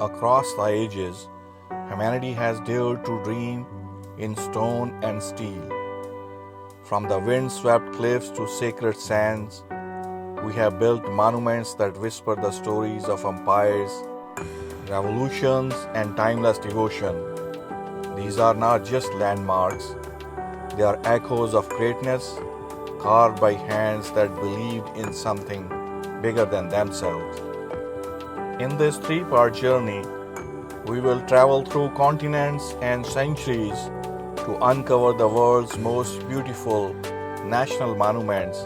Across the ages, humanity has dared to dream in stone and steel. From the wind-swept cliffs to sacred sands, we have built monuments that whisper the stories of empires, revolutions, and timeless devotion. These are not just landmarks, they are echoes of greatness carved by hands that believed in something bigger than themselves. In this three-part journey, we will travel through continents and centuries to uncover the world's most beautiful national monuments,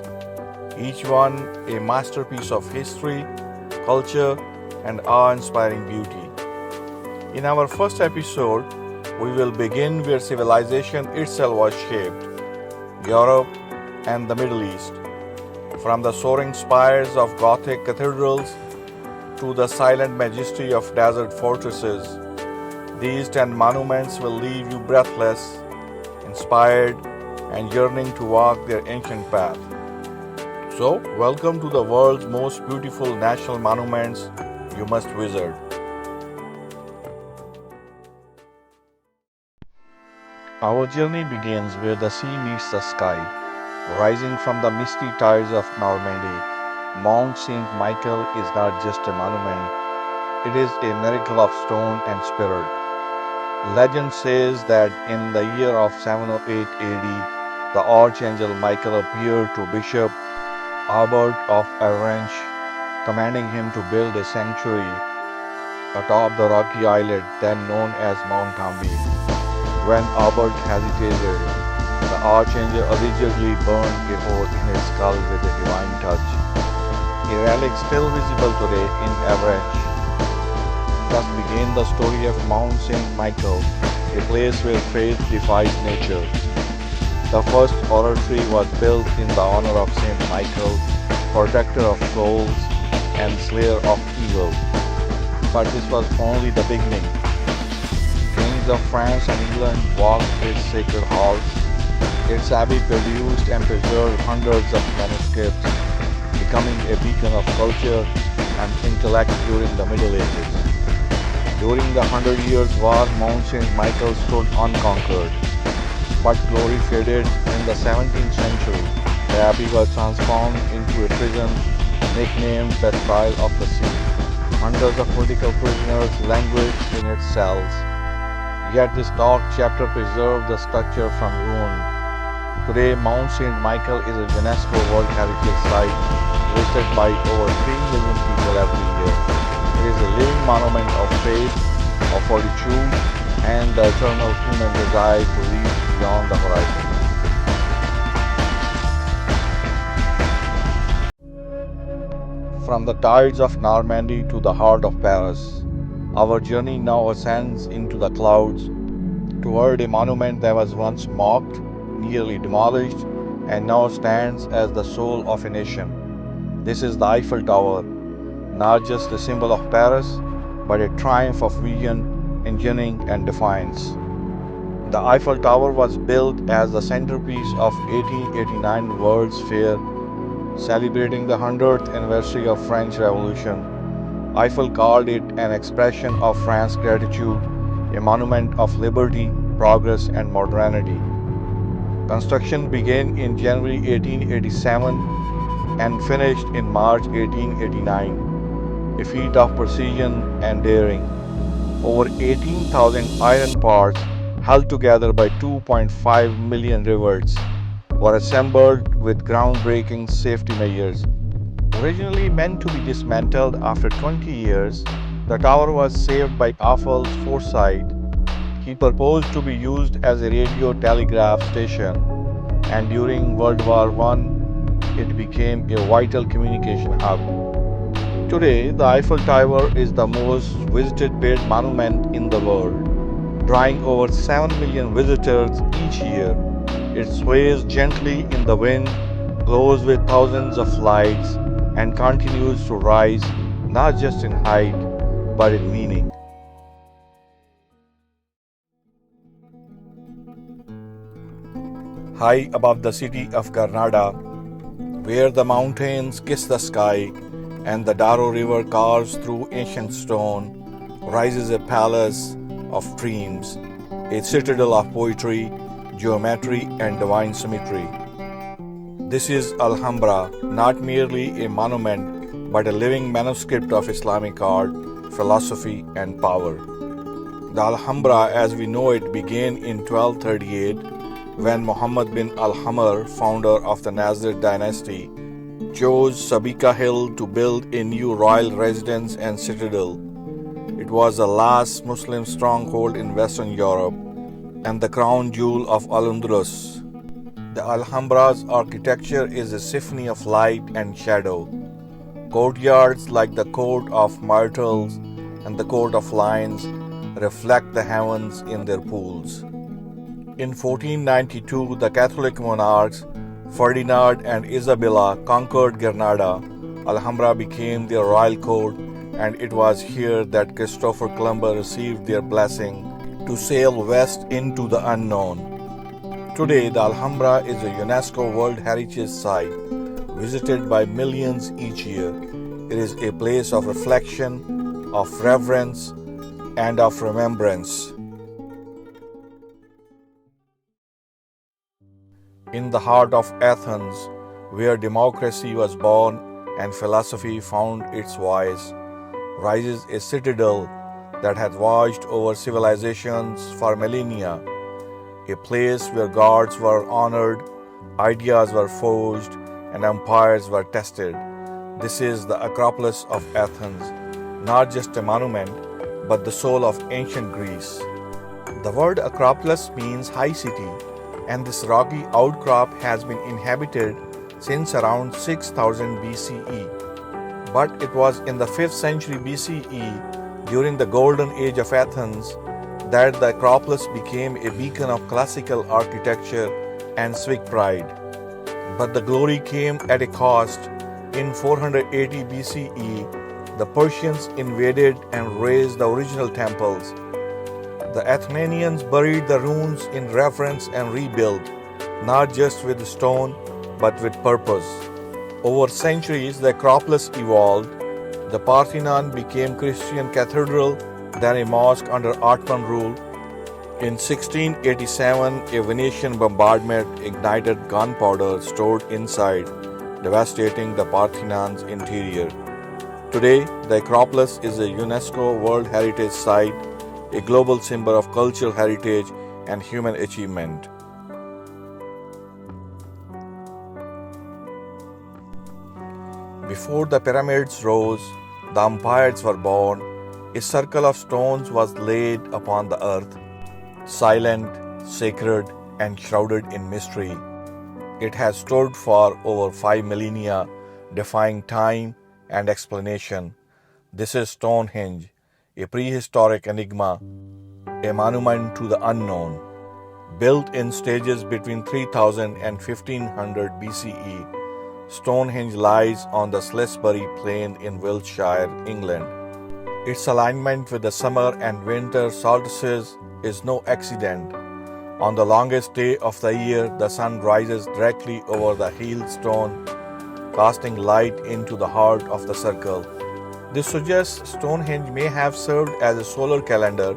each one a masterpiece of history, culture, and awe-inspiring beauty. In our first episode, we will begin where civilization itself was shaped, Europe and the Middle East. From the soaring spires of Gothic cathedrals to the silent majesty of desert fortresses, these 10 monuments will leave you breathless, inspired, and yearning to walk their ancient path. So, welcome to the world's most beautiful national monuments you must visit. Our journey begins where the sea meets the sky, rising from the misty tides of Normandy. Mont Saint-Michel is not just a monument, it is a miracle of stone and spirit. Legend says that in the year of 708 AD, the Archangel Michael appeared to Bishop Albert of Avranches, commanding him to build a sanctuary atop the rocky islet then known as Mount Tambi. When Albert hesitated, the Archangel allegedly burned a hole in his skull with a divine touch, a relic still visible today in Avranches. Thus began the story of Mount Saint-Michel, a place where faith defies nature. The first oratory was built in the honor of Saint Michael, protector of souls and slayer of evil. But this was only the beginning. Kings of France and England walked its sacred halls. Its abbey produced and preserved hundreds of manuscripts, becoming a beacon of culture and intellect during the Middle Ages. During the 100 Years' War, Mount Saint-Michel stood unconquered. But glory faded in the 17th century. The abbey was transformed into a prison nicknamed Bastille of the Sea. Hundreds of political prisoners languished in its cells. Yet this dark chapter preserved the structure from ruin. Today, Mount Saint-Michel is a UNESCO World Heritage Site visited by over 3 million people every year. It is a living monument of faith, of fortitude, and the eternal human desire to reach beyond the horizon. From the tides of Normandy to the heart of Paris, our journey now ascends into the clouds toward a monument that was once mocked, nearly demolished, and now stands as the soul of a nation. This is the Eiffel Tower, not just a symbol of Paris, but a triumph of vision, engineering, and defiance. The Eiffel Tower was built as the centerpiece of 1889 World's Fair, celebrating the 100th anniversary of French Revolution. Eiffel called it an expression of France's gratitude, a monument of liberty, progress, and modernity. Construction began in January 1887 and finished in March 1889, a feat of precision and daring. Over 18,000 iron parts, held together by 2.5 million rivets, were assembled with groundbreaking safety measures. Originally meant to be dismantled after 20 years, the tower was saved by Eiffel's foresight. He proposed to be used as a radio telegraph station, and during World War I, it became a vital communication hub. Today, the Eiffel Tower is the most visited built monument in the world, drawing over 7 million visitors each year. It sways gently in the wind, glows with thousands of lights, and continues to rise not just in height, but in meaning. High above the city of Granada, where the mountains kiss the sky and the Darro River carves through ancient stone, rises a palace of dreams, a citadel of poetry, geometry, and divine symmetry. This is Alhambra, not merely a monument, but a living manuscript of Islamic art, philosophy, and power. The Alhambra, as we know it, began in 1238 when Muhammad bin Al-Hamr, founder of the Nasrid dynasty, chose Sabika Hill to build a new royal residence and citadel. It was the last Muslim stronghold in Western Europe and the crown jewel of Al-Andalus. The Alhambra's architecture is a symphony of light and shadow. Courtyards like the Court of Myrtles and the Court of Lions reflect the heavens in their pools. In 1492, the Catholic monarchs Ferdinand and Isabella conquered Granada. Alhambra became their royal court, and it was here that Christopher Columbus received their blessing to sail west into the unknown. Today, the Alhambra is a UNESCO World Heritage Site, visited by millions each year. It is a place of reflection, of reverence, and of remembrance. In the heart of Athens, where democracy was born and philosophy found its voice, rises a citadel that has watched over civilizations for millennia, a place where gods were honored, ideas were forged, and empires were tested. This is the Acropolis of Athens, not just a monument, but the soul of ancient Greece. The word Acropolis means high city, and this rocky outcrop has been inhabited since around 6000 BCE. But it was in the 5th century BCE, during the golden age of Athens, that the Acropolis became a beacon of classical architecture and civic pride. But the glory came at a cost. In 480 BCE, the Persians invaded and razed the original temples. The Athenians buried the ruins in reverence and rebuilt, not just with stone, but with purpose. Over centuries, the Acropolis evolved. The Parthenon became Christian cathedral, then a mosque under Ottoman rule. In 1687, a Venetian bombardment ignited gunpowder stored inside, devastating the Parthenon's interior. Today, the Acropolis is a UNESCO World Heritage Site, a global symbol of cultural heritage and human achievement. Before the pyramids rose, the empires were born. A circle of stones was laid upon the earth, silent, sacred, and shrouded in mystery. It has stood for over 5 millennia, defying time and explanation. This is Stonehenge, a prehistoric enigma, a monument to the unknown. Built in stages between 3000 and 1500 BCE, Stonehenge lies on the Slisbury Plain in Wiltshire, England. Its alignment with the summer and winter solstices is no accident. On the longest day of the year, the sun rises directly over the healed stone, casting light into the heart of the circle. This suggests Stonehenge may have served as a solar calendar,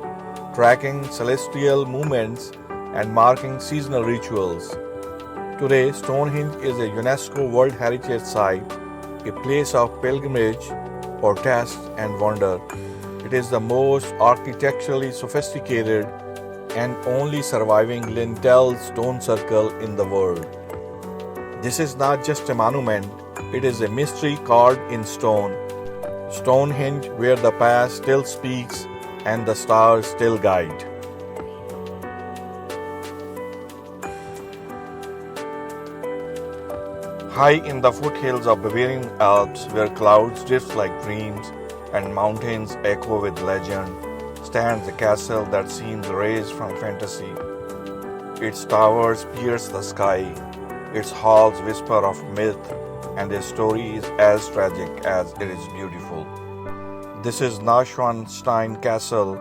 tracking celestial movements and marking seasonal rituals. Today, Stonehenge is a UNESCO World Heritage Site, a place of pilgrimage, protest, and wonder. It is the most architecturally sophisticated and only surviving lintel stone circle in the world. This is not just a monument, it is a mystery carved in stone. Stonehenge, where the past still speaks and the stars still guide. High in the foothills of Bavarian Alps, where clouds drift like dreams and mountains echo with legend, stands a castle that seems raised from fantasy. Its towers pierce the sky, its halls whisper of myth, and its story is as tragic as it is beautiful. This is Neuschwanstein Castle,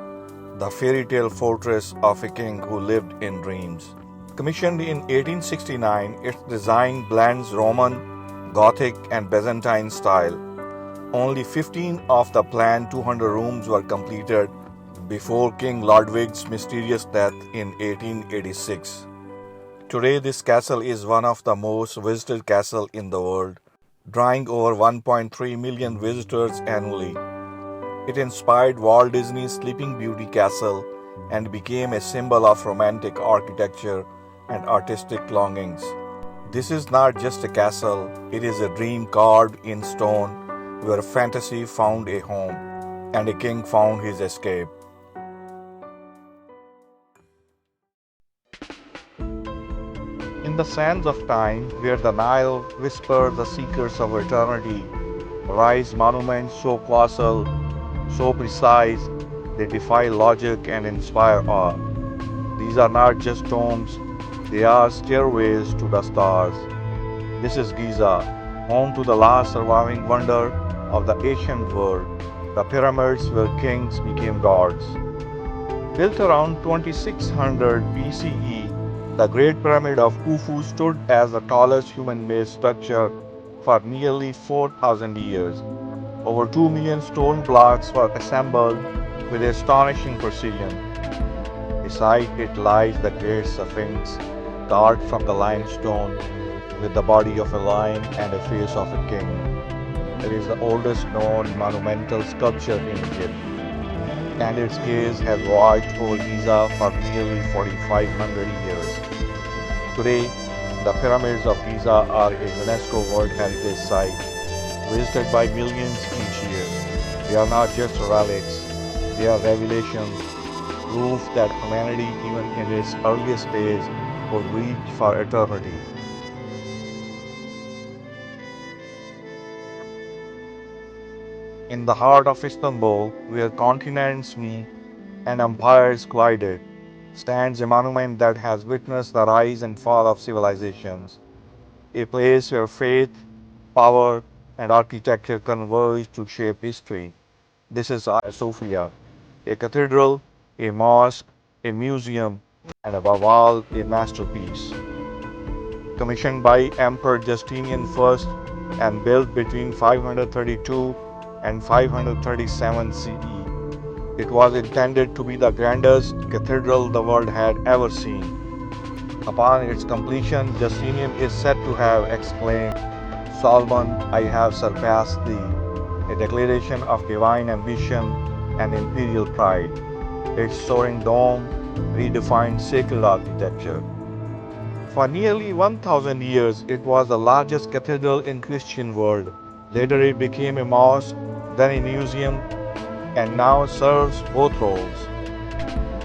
the fairy tale fortress of a king who lived in dreams. Commissioned in 1869, its design blends Roman, Gothic, and Byzantine style. Only 15 of the planned 200 rooms were completed, before King Ludwig's mysterious death in 1886. Today this castle is one of the most visited castles in the world, drawing over 1.3 million visitors annually. It inspired Walt Disney's Sleeping Beauty Castle and became a symbol of romantic architecture and artistic longings. This is not just a castle, it is a dream carved in stone where fantasy found a home and a king found his escape. In the sands of time, where the Nile whispers the secrets of eternity, rise monuments so colossal, so precise, they defy logic and inspire awe. These are not just tombs, they are stairways to the stars. This is Giza, home to the last surviving wonder of the ancient world, the pyramids where kings became gods. Built around 2600 BCE, the Great Pyramid of Khufu stood as the tallest human-made structure for nearly 4,000 years. Over 2 million stone blocks were assembled with astonishing precision. Beside it lies the Great Sphinx, carved from the limestone, with the body of a lion and a face of a king. It is the oldest known monumental sculpture in Egypt, and its gaze has watched over Giza for nearly 4,500 years. Today, the Pyramids of Giza are a UNESCO World Heritage Site, visited by millions each year. They are not just relics, they are revelations, proof that humanity, even in its earliest days, would reach for eternity. In the heart of Istanbul, where continents meet and empires collided, stands a monument that has witnessed the rise and fall of civilizations, a place where faith, power, and architecture converge to shape history. This is Sophia, a cathedral, a mosque, a museum, and above all, a masterpiece. Commissioned by Emperor Justinian I and built between 532 and 537 CE. It was intended to be the grandest cathedral the world had ever seen. Upon its completion, Justinian is said to have exclaimed, "Solomon, I have surpassed thee," a declaration of divine ambition and imperial pride. Its soaring dome redefined sacred architecture. For nearly 1,000 years, it was the largest cathedral in Christian world. Later it became a mosque, then a museum, and now serves both roles.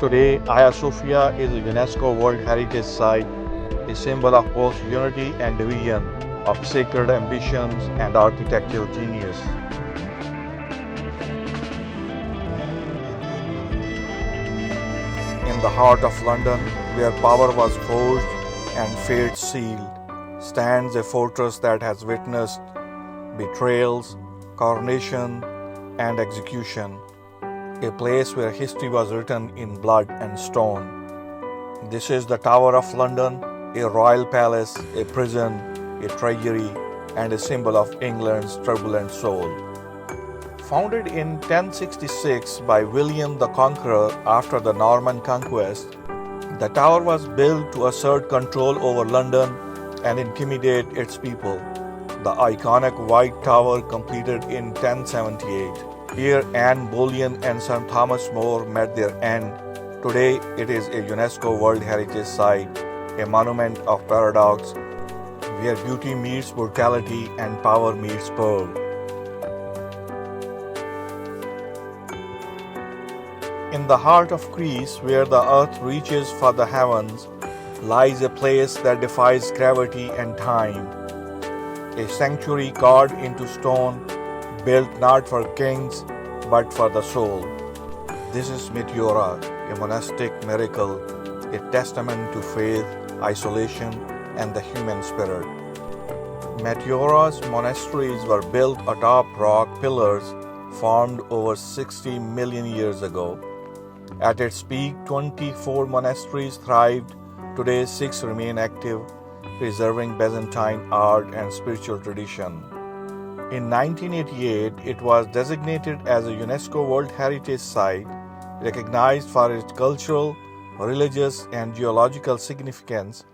Today, Hagia Sophia is a UNESCO World Heritage Site, a symbol of both unity and division, of sacred ambitions and architectural genius. In the heart of London, where power was forged and fate sealed, stands a fortress that has witnessed betrayals, coronation, and execution, a place where history was written in blood and stone. This is the Tower of London, a royal palace, a prison, a treasury, and a symbol of England's turbulent soul. Founded in 1066 by William the Conqueror after the Norman conquest, the tower was built to assert control over London and intimidate its people. The iconic White Tower completed in 1078. Here Anne Boleyn and Sir Thomas More met their end. Today it is a UNESCO World Heritage Site, a monument of paradox, where beauty meets brutality and power meets pearl. In the heart of Greece, where the earth reaches for the heavens, lies a place that defies gravity and time. A sanctuary carved into stone, built not for kings, but for the soul. This is Meteora, a monastic miracle, a testament to faith, isolation, and the human spirit. Meteora's monasteries were built atop rock pillars formed over 60 million years ago. At its peak, 24 monasteries thrived. Today, 6 remain active, preserving Byzantine art and spiritual tradition. In 1988, it was designated as a UNESCO World Heritage Site, Recognized for its cultural, religious, and geological significance,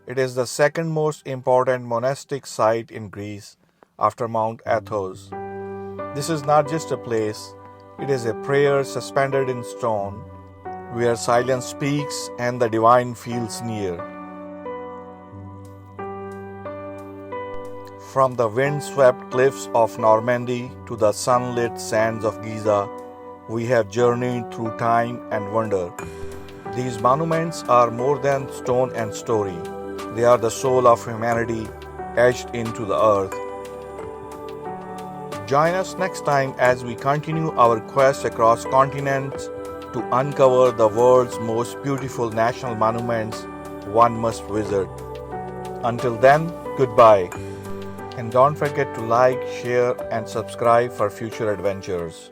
it is the second most important monastic site in Greece after Mount Athos. This is not just a place, it is a prayer suspended in stone, where silence speaks and the divine feels near. From the wind-swept cliffs of Normandy to the sunlit sands of Giza, we have journeyed through time and wonder. These monuments are more than stone and story. They are the soul of humanity etched into the earth. Join us next time as we continue our quest across continents to uncover the world's most beautiful national monuments one must visit. Until then, goodbye. And don't forget to like, share, and subscribe for future adventures.